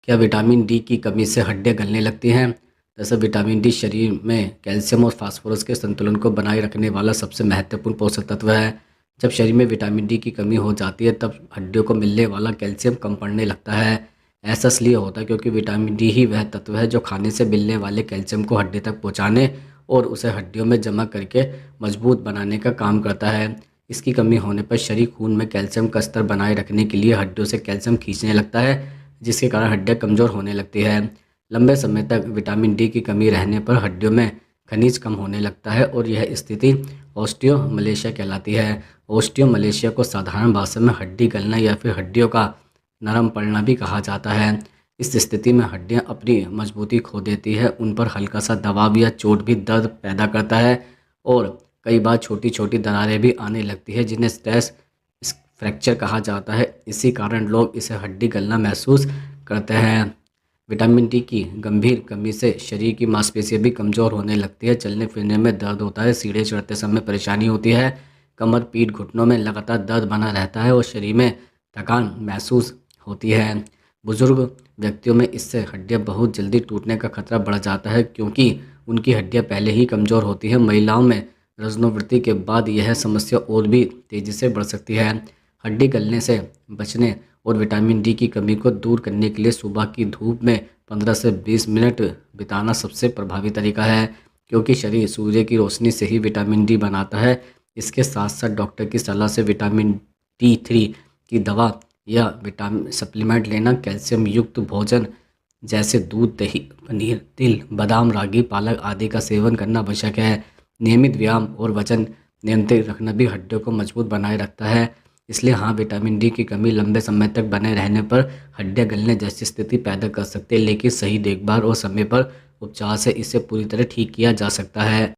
क्या vitamin D की कमी से हड्डियां गलने लगती हैं? दरअसल विटामिन डी शरीर में कैल्शियम और फास्फोरस के संतुलन को बनाए रखने वाला सबसे महत्वपूर्ण पोषक तत्व है। जब शरीर में विटामिन डी की कमी हो जाती है तब हड्डियों को मिलने वाला कैल्शियम कम पड़ने लगता है। ऐसा इसलिए होता है क्योंकि विटामिन डी ही वह तत्व है जो खाने से मिलने वाले कैल्शियम को हड्डी तक पहुँचाने और उसे हड्डियों में जमा करके मजबूत बनाने का काम करता है। इसकी कमी होने पर शरीर खून में कैल्शियम का स्तर बनाए रखने के लिए हड्डियों से कैल्शियम खींचने लगता है, जिसके कारण हड्डियां कमज़ोर होने लगती है। लंबे समय तक विटामिन डी की कमी रहने पर हड्डियों में खनिज कम होने लगता है और यह स्थिति ऑस्टियोमलेशिया कहलाती है। ऑस्टियोमलेशिया को साधारण भाषा में हड्डी गलना या फिर हड्डियों का नरम पड़ना भी कहा जाता है। इस स्थिति में हड्डियां अपनी मजबूती खो देती है, उन पर हल्का सा दबाव या चोट भी दर्द पैदा करता है और कई बार छोटी छोटी दरारें भी आने लगती है जिन्हें स्ट्रेस फ्रैक्चर कहा जाता है। इसी कारण लोग इसे हड्डी गलना महसूस करते हैं। विटामिन डी की गंभीर कमी से शरीर की मांसपेशियां भी कमज़ोर होने लगती है, चलने फिरने में दर्द होता है, सीढ़ी चढ़ते समय परेशानी होती है, कमर पीठ घुटनों में लगातार दर्द बना रहता है और शरीर में थकान महसूस होती है। बुजुर्ग व्यक्तियों में इससे हड्डियां बहुत जल्दी टूटने का खतरा बढ़ जाता है क्योंकि उनकी हड्डियां पहले ही कमज़ोर होती हैं। महिलाओं में रजनोवृत्ति के बाद यह समस्या और भी तेज़ी से बढ़ सकती है। हड्डी गलने से बचने और विटामिन डी की कमी को दूर करने के लिए सुबह की धूप में 15 से 20 मिनट बिताना सबसे प्रभावी तरीका है, क्योंकि शरीर सूर्य की रोशनी से ही विटामिन डी बनाता है। इसके साथ साथ डॉक्टर की सलाह से विटामिन D3 की दवा या विटामिन सप्लीमेंट लेना, कैल्शियम युक्त भोजन जैसे दूध, दही, पनीर, तिल, बादाम, रागी, पालक आदि का सेवन करना आवश्यक है। नियमित व्यायाम और वजन नियंत्रित रखना भी हड्डियों को मजबूत बनाए रखता है। इसलिए हाँ, विटामिन डी की कमी लंबे समय तक बने रहने पर हड्डियां गलने जैसी स्थिति पैदा कर सकती है, लेकिन सही देखभाल और समय पर उपचार से इसे पूरी तरह ठीक किया जा सकता है।